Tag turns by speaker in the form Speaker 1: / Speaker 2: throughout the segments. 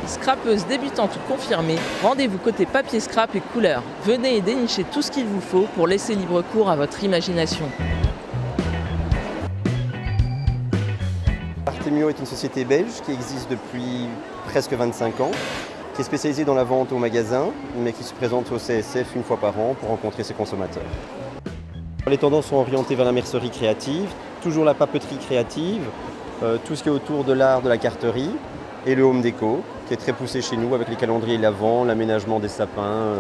Speaker 1: Scrapeuse débutante ou confirmée, rendez-vous côté papier scrap et couleurs. Venez et dénichez tout ce qu'il vous faut pour laisser libre cours à votre imagination.
Speaker 2: Artemio est une société belge qui existe depuis presque 25 ans, qui est spécialisée dans la vente au magasin, mais qui se présente au CSF une fois par an pour rencontrer ses consommateurs. Les tendances sont orientées vers la mercerie créative, toujours la papeterie créative, tout ce qui est autour de l'art de la carterie et le home déco, qui est très poussé chez nous avec les calendriers l'Avent, l'aménagement des sapins,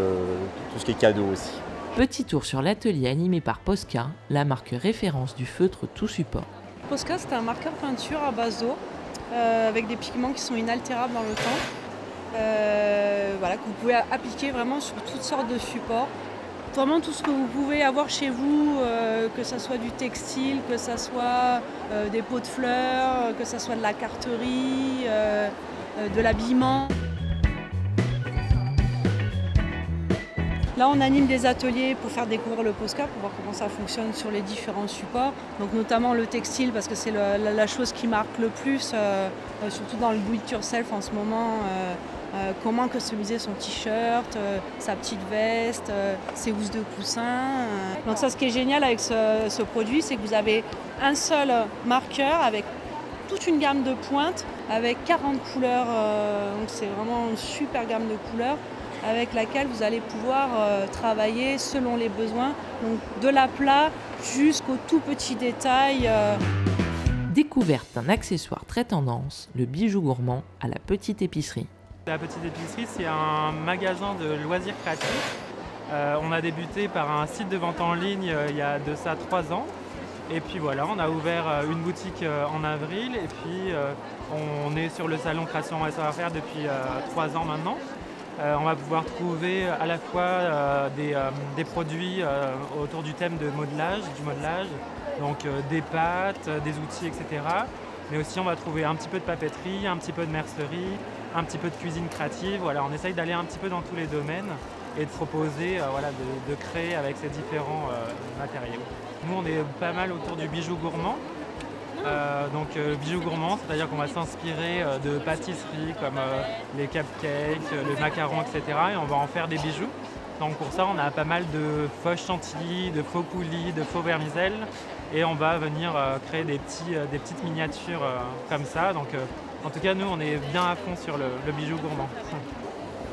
Speaker 2: tout ce qui est cadeau aussi.
Speaker 1: Petit tour sur l'atelier animé par Posca, la marque référence du feutre tout support.
Speaker 3: Posca, c'est un marqueur peinture à base d'eau, avec des pigments qui sont inaltérables dans le temps, que vous pouvez appliquer vraiment sur toutes sortes de supports. Vraiment tout ce que vous pouvez avoir chez vous, que ce soit du textile, que ce soit des pots de fleurs, que ce soit de la carterie, de l'habillement. Là, on anime des ateliers pour faire découvrir le Posca, pour voir comment ça fonctionne sur les différents supports. Donc notamment le textile, parce que c'est la chose qui marque le plus, surtout dans le do-it-yourself en ce moment. Comment customiser son t-shirt, sa petite veste, ses housses de coussin. Donc ça, ce qui est génial avec ce produit, c'est que vous avez un seul marqueur avec toute une gamme de pointes, avec 40 couleurs. Donc c'est vraiment une super gamme de couleurs avec laquelle vous allez pouvoir travailler selon les besoins. Donc de l'aplat jusqu'au tout petit détail.
Speaker 1: Découverte d'un accessoire très tendance, le bijou gourmand à la petite épicerie.
Speaker 4: La petite épicerie, c'est un magasin de loisirs créatifs. On a débuté par un site de vente en ligne il y a de ça 3 ans. Et puis voilà, on a ouvert une boutique en avril. Et puis on est sur le salon Création et Savoir-faire depuis 3 ans maintenant. On va pouvoir trouver à la fois des produits autour du thème du modelage, donc des pâtes, des outils, etc. Mais aussi on va trouver un petit peu de papeterie, un petit peu de mercerie, un petit peu de cuisine créative. Voilà, on essaye d'aller un petit peu dans tous les domaines et de proposer, de créer avec ces différents matériaux. Nous, on est pas mal autour du bijou gourmand. Bijou gourmand, c'est-à-dire qu'on va s'inspirer de pâtisseries comme les cupcakes, le macaron, etc. Et on va en faire des bijoux. Donc pour ça, on a pas mal de faux chantilly, de faux coulis, de faux vermicelles. Et on va venir créer des petites miniatures comme ça. Donc en tout cas, nous, on est bien à fond sur le bijou gourmand.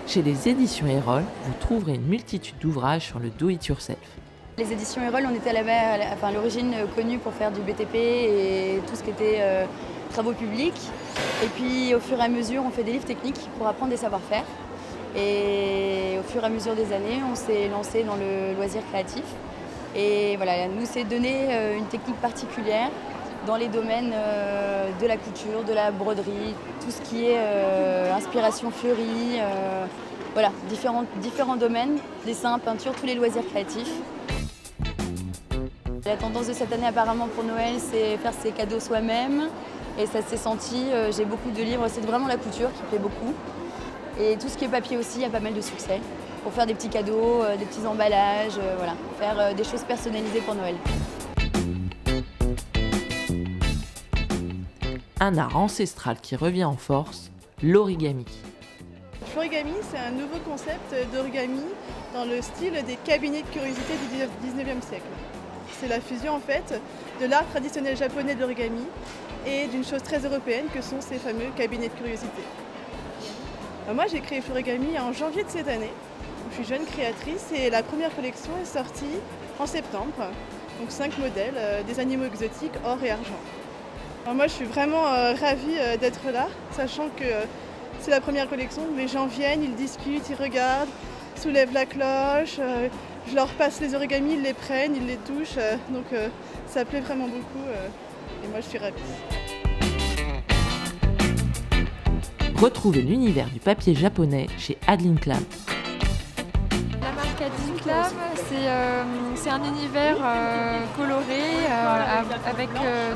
Speaker 1: Chez les éditions Erol, vous trouverez une multitude d'ouvrages sur le do-it-yourself.
Speaker 5: Les éditions Erol, on était à l'origine connus pour faire du BTP et tout ce qui était travaux publics. Et puis au fur et à mesure, on fait des livres techniques pour apprendre des savoir-faire. Et au fur et à mesure des années, on s'est lancé dans le loisir créatif. Et voilà, nous, c'est donner une technique particulière dans les domaines de la couture, de la broderie, tout ce qui est inspiration fleurie, différents domaines, dessin, peinture, tous les loisirs créatifs. La tendance de cette année apparemment pour Noël, c'est faire ses cadeaux soi-même. Et ça s'est senti, j'ai beaucoup de livres, c'est vraiment la couture qui plaît beaucoup. Et tout ce qui est papier aussi, il y a pas mal de succès. Pour faire des petits cadeaux, des petits emballages, faire des choses personnalisées pour Noël.
Speaker 1: Un art ancestral qui revient en force, l'origami.
Speaker 6: L'origami, c'est un nouveau concept d'origami dans le style des cabinets de curiosité du 19e siècle. C'est la fusion en fait de l'art traditionnel japonais de l'origami et d'une chose très européenne que sont ces fameux cabinets de curiosité. Moi, j'ai créé Florigami en janvier de cette année. Je suis jeune créatrice et la première collection est sortie en septembre. Donc 5 modèles, des animaux exotiques, or et argent. Alors moi, je suis vraiment ravie d'être là, sachant que c'est la première collection. Les gens viennent, ils discutent, ils regardent, soulèvent la cloche. Je leur passe les origamis, ils les prennent, ils les touchent. Donc ça plaît vraiment beaucoup et moi, je suis ravie.
Speaker 1: Retrouvez l'univers du papier japonais chez Adeline Klein.
Speaker 7: La marque a 18 Slam, c'est un univers coloré avec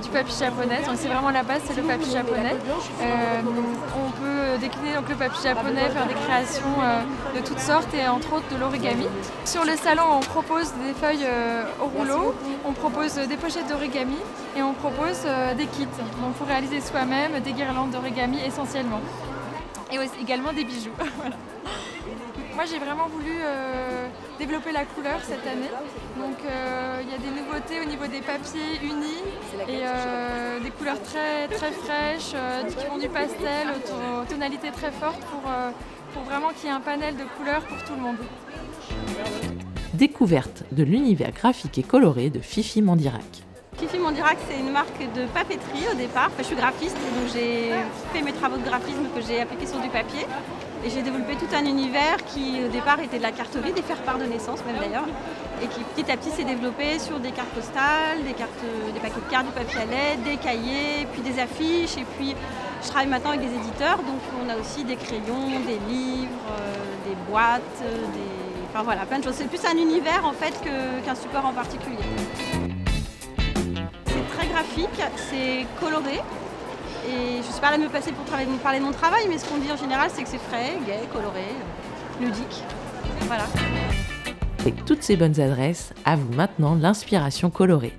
Speaker 7: du papier japonais. Donc c'est vraiment la base, c'est le papier japonais. On peut décliner donc, le papier japonais, faire des créations de toutes sortes et entre autres de l'origami. Sur le salon, on propose des feuilles au rouleau, on propose des pochettes d'origami et on propose des kits. Donc pour réaliser soi-même des guirlandes d'origami essentiellement. Et aussi, également des bijoux. Voilà. Moi j'ai vraiment voulu développer la couleur cette année. Donc il y a des nouveautés au niveau des papiers unis et des couleurs très, très fraîches, qui font du pastel, aux tonalités très fortes pour vraiment qu'il y ait un panel de couleurs pour tout le monde.
Speaker 1: Découverte de l'univers graphique et coloré de Fifi Mandirac.
Speaker 8: Fifi Mandirac, c'est une marque de papeterie au départ. Je suis graphiste, donc j'ai fait mes travaux de graphisme que j'ai appliqués sur du papier. Et j'ai développé tout un univers qui, au départ, était de la carte vide, des faire-part de naissance même d'ailleurs. Et qui, petit à petit, s'est développé sur des cartes postales, des paquets de cartes, du papier à lettres, des cahiers, puis des affiches. Et puis, je travaille maintenant avec des éditeurs, donc on a aussi des crayons, des livres, des boîtes, enfin voilà, plein de choses. C'est plus un univers en fait qu'un support en particulier. Très graphique, c'est coloré et je ne suis pas là de me passer pour parler de mon travail, mais ce qu'on dit en général c'est que c'est frais, gai, coloré, ludique. Voilà.
Speaker 1: Avec toutes ces bonnes adresses, à vous maintenant l'inspiration colorée.